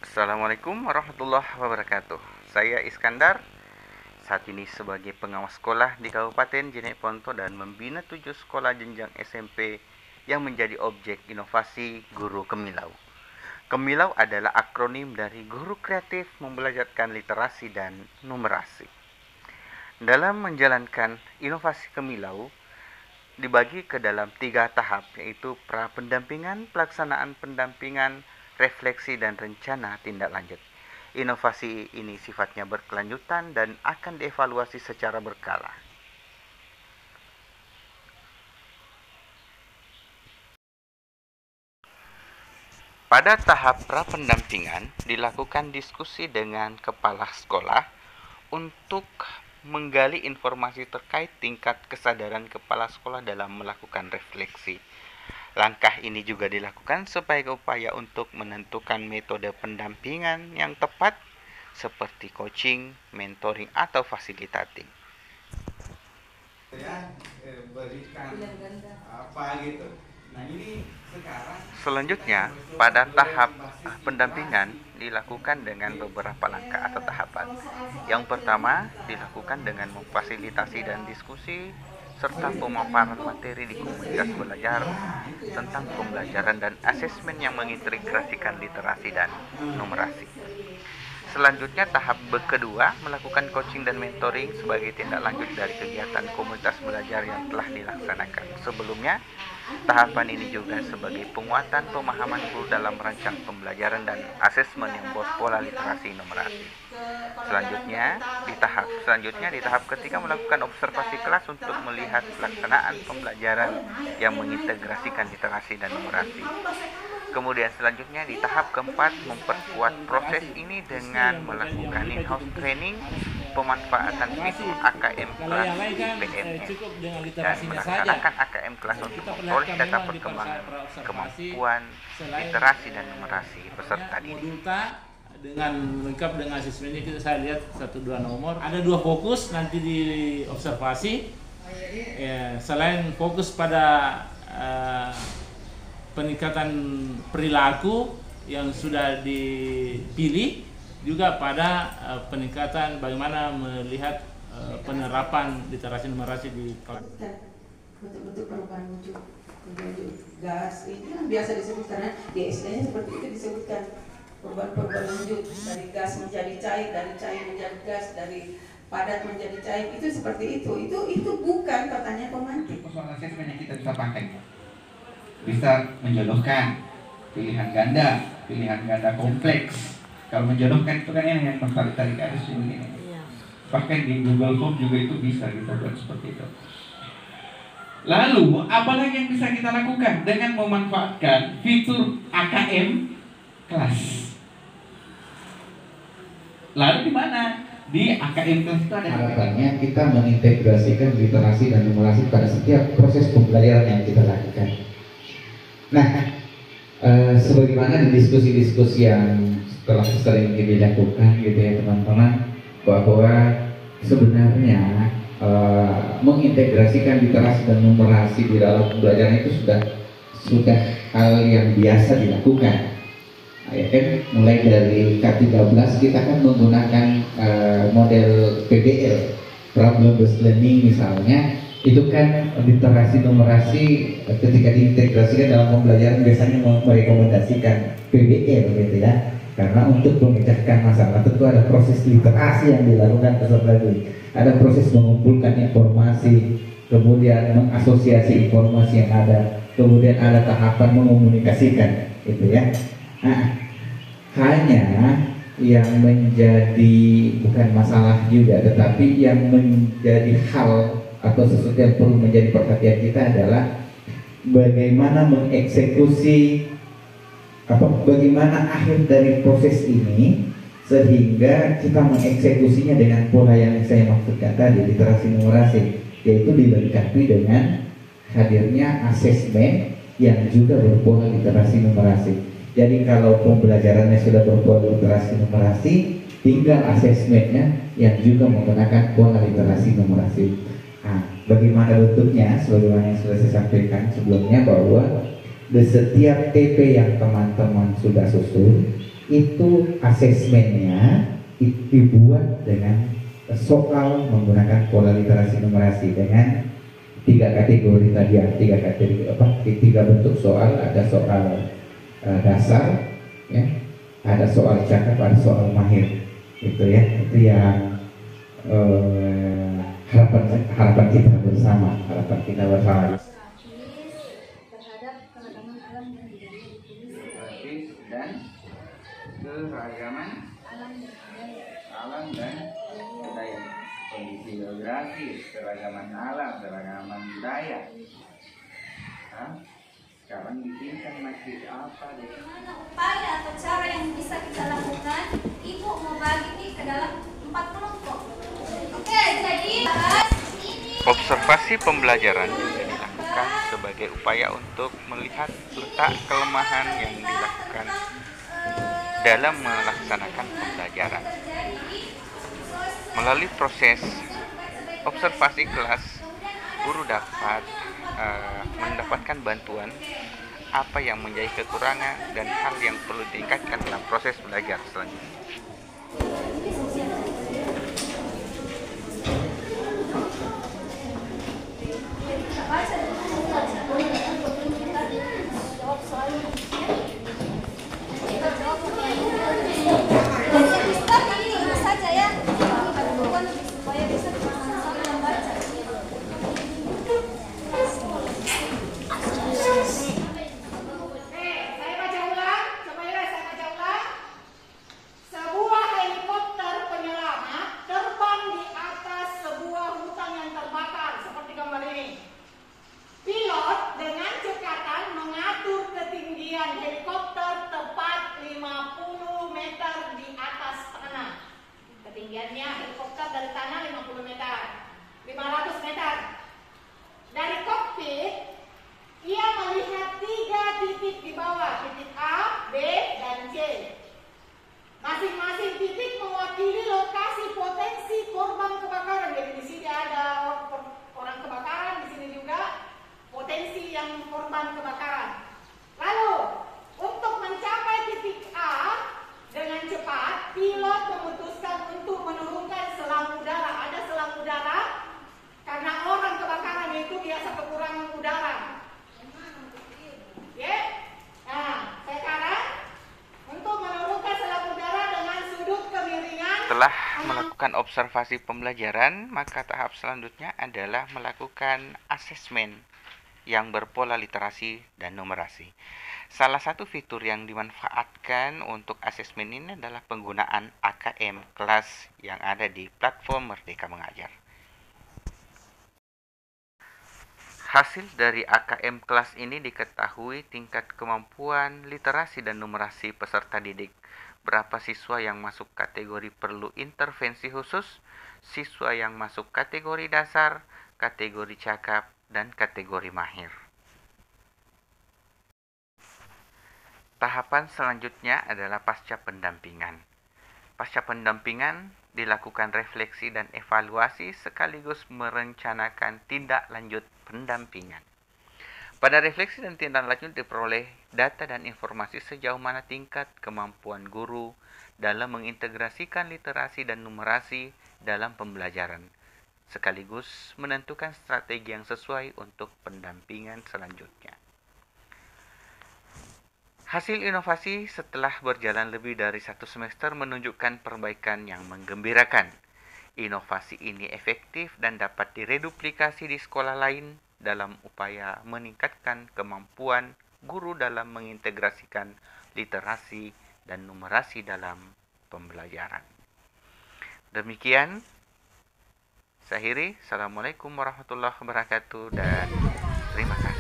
Assalamualaikum warahmatullahi wabarakatuh. Saya Iskandar, saat ini sebagai pengawas sekolah di Kabupaten Jeneponto dan membina 7 sekolah jenjang SMP yang menjadi objek inovasi Guru Kemilau. Kemilau adalah akronim dari Guru Kreatif Membelajarkan Literasi dan Numerasi. Dalam menjalankan inovasi Kemilau, dibagi ke dalam 3 tahap, yaitu pra-pendampingan, pelaksanaan pendampingan, refleksi, dan rencana tindak lanjut. Inovasi ini sifatnya berkelanjutan dan akan dievaluasi secara berkala. Pada tahap pra-pendampingan, dilakukan diskusi dengan kepala sekolah untuk menggali informasi terkait tingkat kesadaran kepala sekolah dalam melakukan refleksi. Langkah ini juga dilakukan sebagai upaya untuk menentukan metode pendampingan yang tepat seperti coaching, mentoring, atau facilitating. Berikan apa gitu. Nah, ini sekarang selanjutnya pada tahap pendampingan dilakukan dengan beberapa langkah atau tahapan. Yang pertama dilakukan dengan memfasilitasi dan diskusi serta pemaparan materi di komunitas belajar tentang pembelajaran dan asesmen yang mengintegrasikan literasi dan numerasi. Selanjutnya tahap kedua melakukan coaching dan mentoring sebagai tindak lanjut dari kegiatan komunitas belajar yang telah dilaksanakan sebelumnya. Tahapan ini juga sebagai penguatan pemahaman guru dalam merancang pembelajaran dan asesmen yang berpola literasi numerasi. Selanjutnya di tahap ketiga melakukan observasi kelas untuk melihat pelaksanaan pembelajaran yang mengintegrasikan literasi dan numerasi. Kemudian selanjutnya di tahap keempat memperkuat proses ini dengan melakukan in-house training, pemanfaatan fitur AKM kelas PNS dan melaksanakan AKM kelas untuk memperoleh data perkembangan kemampuan literasi dan numerasi peserta didik. Dengan lengkap dengan asesmennya saya lihat 1-2 nomor. Ada 2 fokus nanti di observasi. Selain fokus pada peningkatan perilaku yang sudah dipilih, juga pada peningkatan bagaimana melihat penerapan literasi numerasi di kelas. Betul-betul perubahan wujud gas itu yang biasa disebut, karena di SD-nya seperti itu disebutkan perubahan wujud dari gas menjadi cair, dari cair menjadi gas, dari padat menjadi cair, itu seperti itu bukan pertanyaan pemantik. Persoalan asesmen yang kita bisa pakai, bisa menjodohkan pilihan ganda kompleks. Kalau menjodohkan itu kan yang tarik garis begini. Bahkan di Google Form juga itu bisa kita buat seperti itu. Lalu apalagi yang bisa kita lakukan dengan memanfaatkan fitur AKM kelas? Lalu di mana? Di AKM kelas itu ada harapannya kita mengintegrasikan literasi dan numerasi pada setiap proses pembelajaran yang kita lakukan. Nah, sebagaimana di diskusi-diskusi yang telah sering dilakukan gitu ya teman-teman, bahwa sebenarnya mengintegrasikan literasi dan numerasi di dalam pembelajaran itu sudah hal yang biasa dilakukan. Ya kan, mulai dari K13 kita kan menggunakan model PBL, problem based learning misalnya, itu kan literasi numerasi ketika diintegrasikan dalam pembelajaran biasanya merekomendasikan PBL gitu ya, karena untuk memecahkan masalah tentu ada proses literasi yang dilakukan peserta didik, ada proses mengumpulkan informasi, kemudian mengasosiasi informasi yang ada, kemudian ada tahapan mengomunikasikan gitu ya. Nah, hanya yang menjadi bukan masalah juga, tetapi yang menjadi hal atau sesuatu yang perlu menjadi perhatian kita adalah bagaimana mengeksekusi bagaimana akhir dari proses ini sehingga kita mengeksekusinya dengan pola yang saya maksudkan tadi, literasi numerasi, yaitu dilengkapi dengan hadirnya asesmen yang juga berpola literasi numerasi. Jadi kalau pembelajarannya sudah berpola literasi numerasi, tinggal asesmennya yang juga menggunakan pola literasi numerasi. Nah, bagaimana bentuknya? Sebagaimana yang sudah saya sampaikan sebelumnya, bahwa di setiap TP yang teman-teman sudah susun itu asesmennya dibuat dengan soal menggunakan pola literasi numerasi dengan 3 kategori tadi ya, 3 kategori 3 bentuk soal. Ada soal dasar ya, ada soal cakap, ada soal mahir gitu ya. Itu yang harapan kita bersama dan keragaman alam dan budaya, kondisi geografis, keragaman alam, keragaman budaya. Sekarang bikinkan masjid apa deh? Gimana upaya atau cara yang bisa kita lakukan? Ibu mau bagi nih ke dalam 4 kelompok. Oke, jadi observasi pembelajaran juga dilakukan sebagai upaya untuk melihat letak kelemahan yang dilakukan dalam melaksanakan pembelajaran. Melalui proses observasi kelas, guru dapat mendapatkan bantuan apa yang menjadi kekurangan dan hal yang perlu ditingkatkan dalam proses belajar selanjutnya. Ketinggiannya helikopter dari tanah 50 meter, 500 meter. Dari kokpit, ia melihat 3 titik di bawah, titik A, B, dan C. Masing-masing titik mewakili lokasi potensi korban kebakaran. Jadi di sini ada orang kebakaran, di sini juga potensi yang korban kebakaran. Lalu, untuk mencapai titik A dengan cepat, pilot memutuskan untuk menurunkan selang udara. Ada selang udara karena orang kebakaran itu biasa kekurangan udara. Ya? Nah, sekarang untuk menurunkan selang udara dengan sudut kemiringan. Setelah melakukan observasi pembelajaran, maka tahap selanjutnya adalah melakukan asesmen yang berpola literasi dan numerasi. Salah satu fitur yang dimanfaatkan untuk asesmen ini adalah penggunaan AKM kelas yang ada di platform Merdeka Mengajar. Hasil dari AKM kelas ini diketahui tingkat kemampuan literasi dan numerasi peserta didik, berapa siswa yang masuk kategori perlu intervensi khusus, siswa yang masuk kategori dasar, kategori cakap, dan kategori mahir. Tahapan selanjutnya adalah pasca pendampingan. Pasca pendampingan dilakukan refleksi dan evaluasi sekaligus merencanakan tindak lanjut pendampingan. Pada refleksi dan tindak lanjut diperoleh data dan informasi sejauh mana tingkat kemampuan guru dalam mengintegrasikan literasi dan numerasi dalam pembelajaran, sekaligus menentukan strategi yang sesuai untuk pendampingan selanjutnya. Hasil inovasi setelah berjalan lebih dari 1 semester menunjukkan perbaikan yang menggembirakan. Inovasi ini efektif dan dapat direduplikasi di sekolah lain dalam upaya meningkatkan kemampuan guru dalam mengintegrasikan literasi dan numerasi dalam pembelajaran. Demikian, saya akhiri. Assalamualaikum warahmatullahi wabarakatuh dan terima kasih.